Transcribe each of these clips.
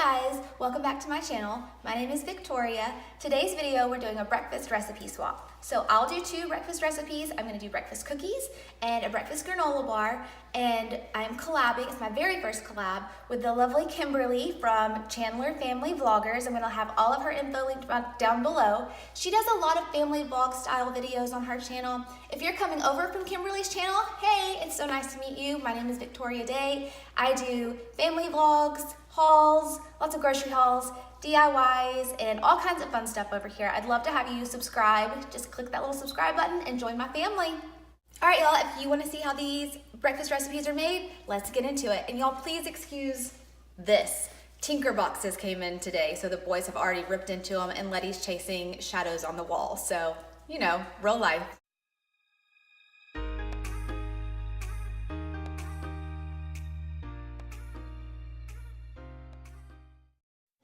guys, welcome back to my channel. My name is Victoria. Today's video we're doing a breakfast recipe swap. So I'll do two breakfast recipes. I'm going to do breakfast cookies and a breakfast granola bar, and I'm collabing, it's my very first collab, with the lovely Kimberlee from Chandler Family Vloggers. I'm going to have all of her info linked down below. She does a lot of family vlog style videos on her channel. If you're coming over from Kimberlee's channel, hey, it's so nice to meet you. My name is Victoria Day. I do family vlogs, hauls, lots of grocery hauls, DIYs, and all kinds of fun stuff over here. I'd love to have you subscribe. Just click that little subscribe button and join my family. All right, y'all, if you want to see how these breakfast recipes are made, let's get into it. And y'all, please excuse this. Tinker boxes came in today, so the boys have already ripped into them, and Letty's chasing shadows on the wall. So, you know, real life.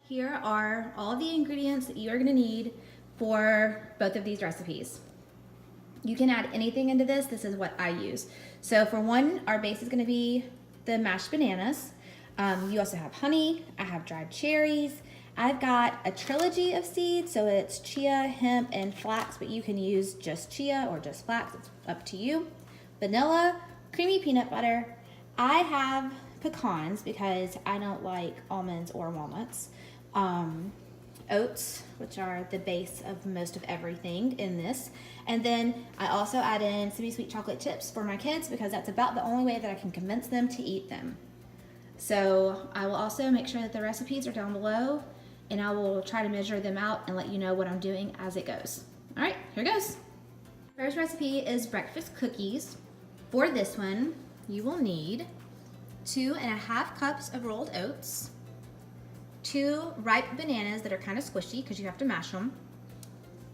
Here are all the ingredients that you are gonna need for both of these recipes. You can add anything into this. This is what I use. So for one, our base is gonna be the mashed bananas. You also have honey, I have dried cherries. I've got a trilogy of seeds, so it's chia, hemp, and flax, but you can use just chia or just flax, it's up to you. Vanilla, creamy peanut butter. I have pecans because I don't like almonds or walnuts. Oats, which are the base of most of everything in this. And then I also add in semi-sweet chocolate chips for my kids because that's about the only way that I can convince them to eat them. So I will also make sure that the recipes are down below, and I will try to measure them out and let you know what I'm doing as it goes. All right, here goes. First recipe is breakfast cookies. For this one, you will need 2.5 cups of rolled oats, 2 ripe bananas that are kind of squishy because you have to mash them,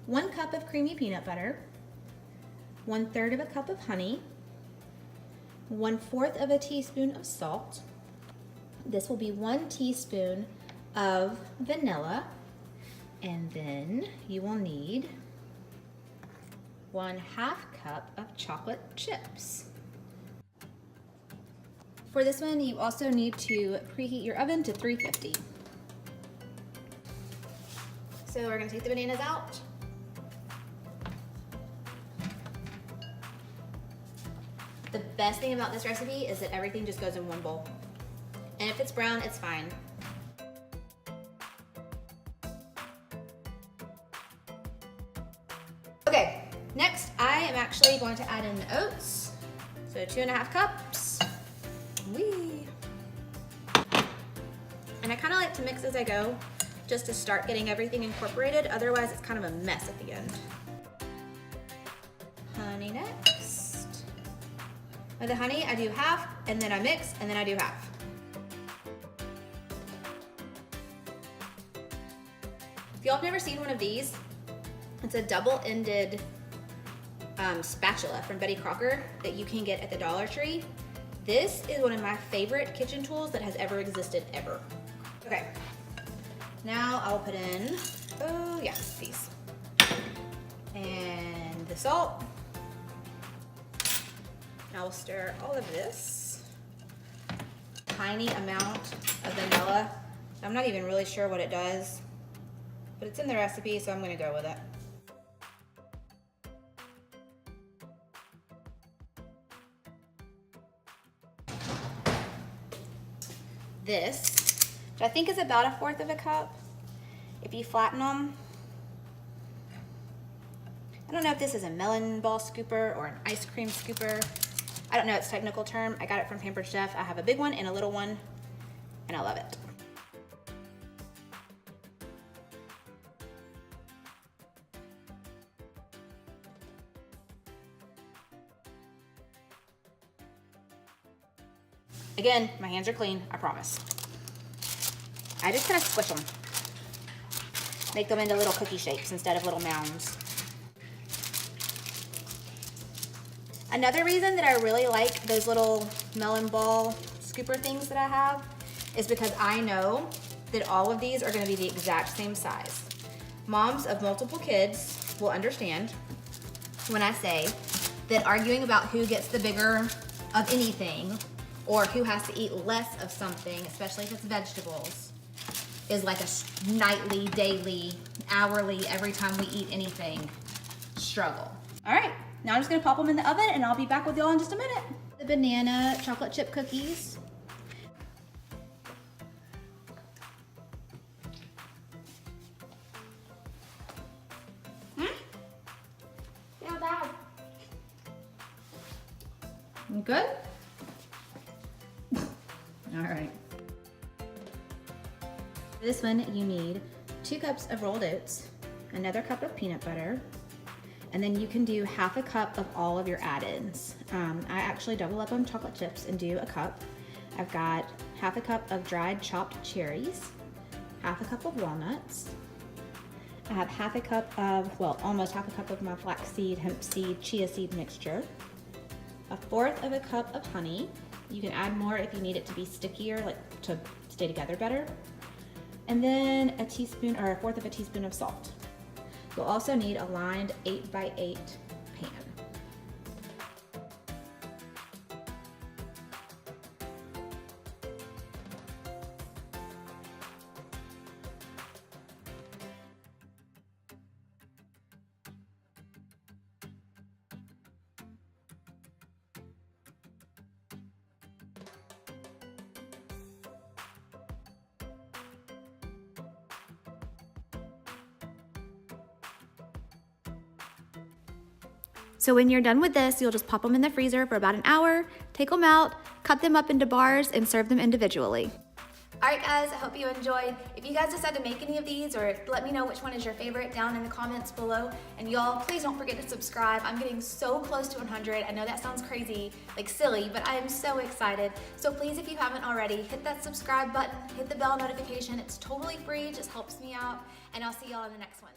1 cup of creamy peanut butter, 1/3 of a cup of honey, 1/4 of a teaspoon of salt. This will be 1 teaspoon of vanilla, and then you will need 1/2 cup of chocolate chips. For this one, you also need to preheat your oven to 350. So we're gonna take the bananas out. The best thing about this recipe is that everything just goes in one bowl. And if it's brown, it's fine. Okay, next I am actually going to add in the oats. So 2.5 cups. Whee! And I kind of like to mix as I go, just to start getting everything incorporated. Otherwise, it's kind of a mess at the end. Honey next. With the honey, I do half, and then I mix, and then I do half. If y'all have never seen one of these, it's a double-ended spatula from Betty Crocker that you can get at the Dollar Tree. This is one of my favorite kitchen tools that has ever existed, ever. Okay. Now I'll put in, oh yeah, these. And the salt. I'll stir all of this. Tiny amount of vanilla. I'm not even really sure what it does, but it's in the recipe, so I'm gonna go with it. This, which I think is about 1/4 of a cup. If you flatten them, I don't know if this is a melon ball scooper or an ice cream scooper. I don't know its technical term. I got it from Pampered Chef. I have a big one and a little one, and I love it. Again, my hands are clean, I promise. I just kind of squish them. Make them into little cookie shapes instead of little mounds. Another reason that I really like those little melon ball scooper things that I have is because I know that all of these are gonna be the exact same size. Moms of multiple kids will understand when I say that arguing about who gets the bigger of anything or who has to eat less of something, especially if it's vegetables, is like a nightly, daily, hourly, every time we eat anything struggle. All right, now I'm just gonna pop them in the oven and I'll be back with y'all in just a minute. The banana chocolate chip cookies. Not bad. Good? All right. For this one, you need 2 cups of rolled oats, another cup of peanut butter, and then you can do half a cup of all of your add-ins. I actually double up on chocolate chips and do a cup. I've got half a cup of dried chopped cherries, half a cup of walnuts. I have half a cup of, well, almost half a cup of my flaxseed, hemp seed, chia seed mixture, 1/4 of a cup of honey. You can add more if you need it to be stickier, like to stay together better. And then a teaspoon or 1/4 of a teaspoon of salt. You'll also need a lined 8x8 pan. So when you're done with this, you'll just pop them in the freezer for about an hour, take them out, cut them up into bars, and serve them individually. All right, guys, I hope you enjoyed. If you guys decide to make any of these, or let me know which one is your favorite down in the comments below. And y'all, please don't forget to subscribe. I'm getting so close to 100. I know that sounds crazy, like silly, but I am so excited. So please, if you haven't already, hit that subscribe button, hit the bell notification. It's totally free, just helps me out. And I'll see y'all in the next one.